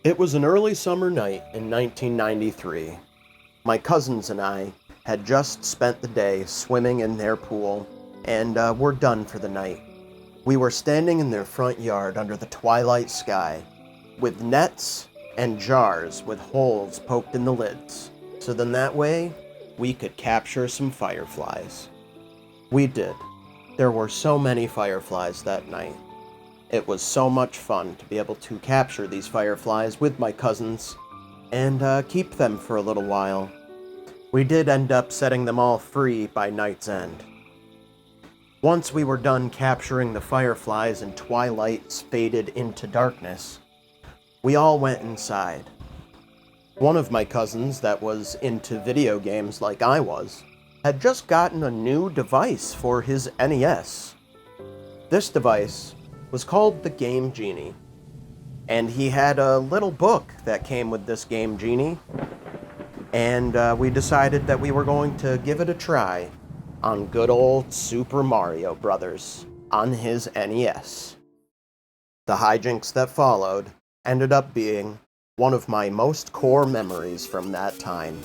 It was an early summer night in 1993. My cousins and I had just spent the day swimming in their pool, and were done for the night. We were standing in their front yard under the twilight sky, with nets and jars with holes poked in the lids, so then that way we could capture some fireflies. We did. There were so many fireflies that night. It was so much fun to be able to capture these fireflies with my cousins and keep them for a little while. We did end up setting them all free by night's end. Once we were done capturing the fireflies and twilight faded into darkness, we all went inside. One of my cousins that was into video games like I was had just gotten a new device for his NES. This device was called the Game Genie, and he had a little book that came with this Game Genie, and we decided that we were going to give it a try on good old Super Mario Brothers on his NES. The hijinks that followed ended up being one of my most core memories from that time.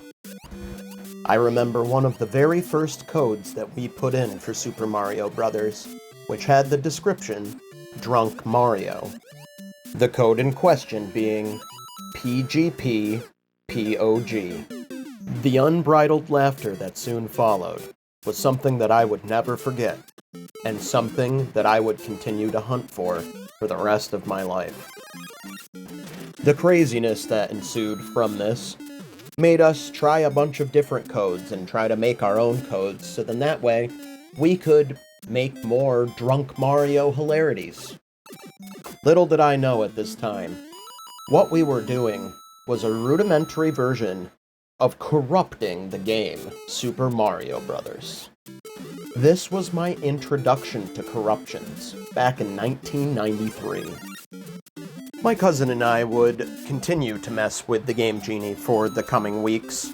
I remember one of the very first codes that we put in for Super Mario Brothers, which had the description, Drunk Mario. The code in question being PGP POG. The unbridled laughter that soon followed was something that I would never forget, and something that I would continue to hunt for the rest of my life. The craziness that ensued from this made us try a bunch of different codes and try to make our own codes, so then that way we could make more Drunk Mario hilarities. Little did I know at this time, what we were doing was a rudimentary version of corrupting the game Super Mario Brothers. This was my introduction to corruptions back in 1993. My cousin and I would continue to mess with the Game Genie for the coming weeks,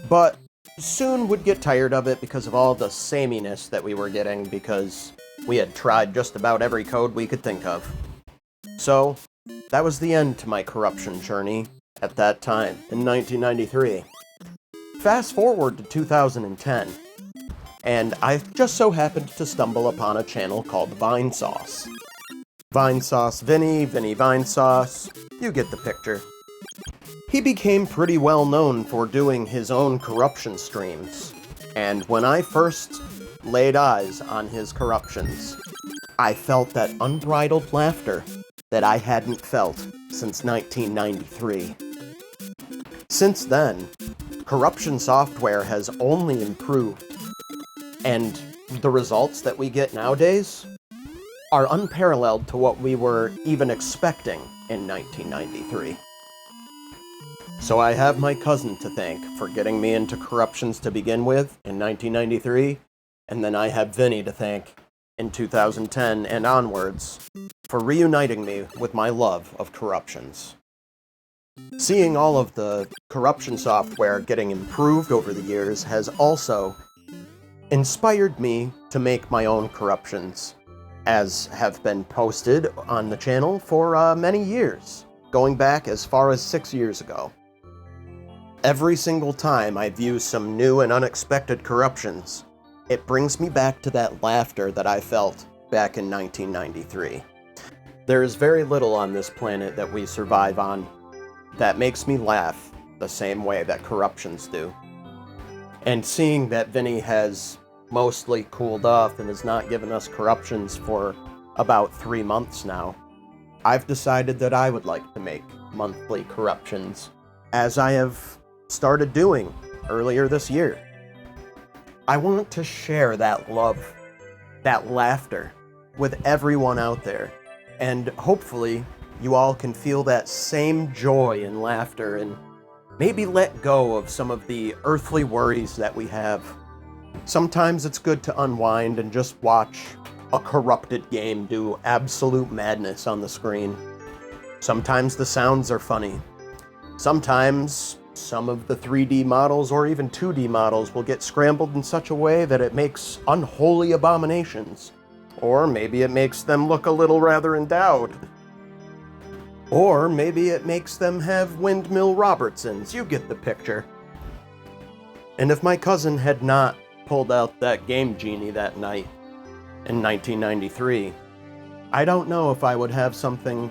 but soon would get tired of it because of all the sameness that we were getting because we had tried just about every code we could think of. So, that was the end to my corruption journey at that time in 1993. Fast forward to 2010, and I just so happened to stumble upon a channel called Vinesauce. Vinesauce Vinny, Vinny Vinesauce, you get the picture. He became pretty well known for doing his own corruption streams, and when I first laid eyes on his corruptions, I felt that unbridled laughter that I hadn't felt since 1993. Since then, corruption software has only improved, and the results that we get nowadays are unparalleled to what we were even expecting in 1993. So I have my cousin to thank for getting me into corruptions to begin with in 1993, and then I have Vinny to thank in 2010 and onwards for reuniting me with my love of corruptions. Seeing all of the corruption software getting improved over the years has also inspired me to make my own corruptions, as have been posted on the channel for many years, going back as far as 6 years ago. Every single time I view some new and unexpected corruptions, it brings me back to that laughter that I felt back in 1993. There is very little on this planet that we survive on that makes me laugh the same way that corruptions do. And seeing that Vinny has mostly cooled off and has not given us corruptions for about 3 months now, I've decided that I would like to make monthly corruptions, as I have started doing earlier this year. I want to share that love, that laughter, with everyone out there, and hopefully you all can feel that same joy and laughter and maybe let go of some of the earthly worries that we have. Sometimes it's good to unwind and just watch a corrupted game do absolute madness on the screen. Sometimes the sounds are funny. Sometimes some of the 3D models or even 2D models will get scrambled in such a way that it makes unholy abominations. Or maybe it makes them look a little rather endowed. Or maybe it makes them have windmill Robertsons. You get the picture. And if my cousin had not pulled out that Game Genie that night in 1993, I don't know if I would have something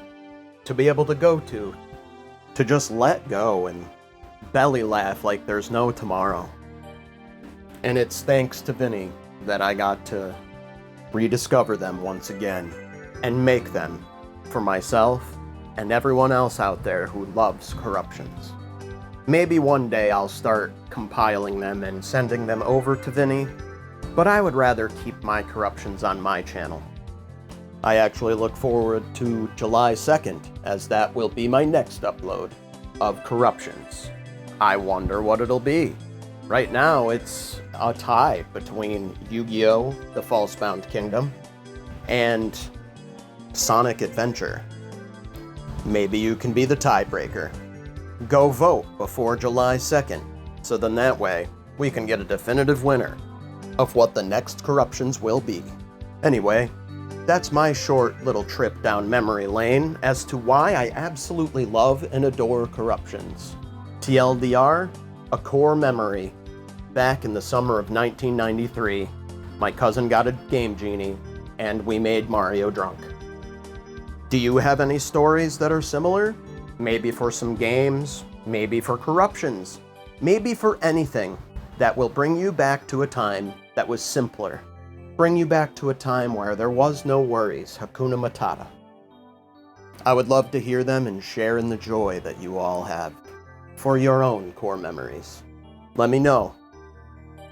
to be able to go to just let go and belly laugh like there's no tomorrow. And it's thanks to Vinny that I got to rediscover them once again and make them for myself and everyone else out there who loves corruptions. Maybe one day I'll start compiling them and sending them over to Vinny, but I would rather keep my corruptions on my channel. I actually look forward to July 2nd, as that will be my next upload of corruptions. I wonder what it'll be. Right now, it's a tie between Yu-Gi-Oh! The False-Bound Kingdom and Sonic Adventure. Maybe you can be the tiebreaker. Go vote before July 2nd, so then that way we can get a definitive winner of what the next corruptions will be. Anyway, that's my short little trip down memory lane as to why I absolutely love and adore corruptions. TLDR, a core memory. Back in the summer of 1993, my cousin got a Game Genie, and we made Mario drunk. Do you have any stories that are similar? Maybe for some games, maybe for corruptions, maybe for anything that will bring you back to a time that was simpler. Bring you back to a time where there was no worries, Hakuna Matata. I would love to hear them and share in the joy that you all have for your own core memories. Let me know.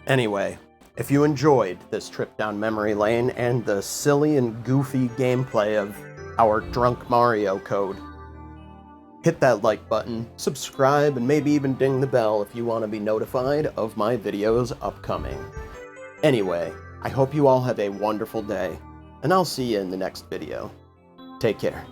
Anyway, if you enjoyed this trip down memory lane and the silly and goofy gameplay of our Drunk Mario code, hit that like button, subscribe, and maybe even ding the bell if you want to be notified of my videos upcoming. Anyway, I hope you all have a wonderful day, and I'll see you in the next video. Take care.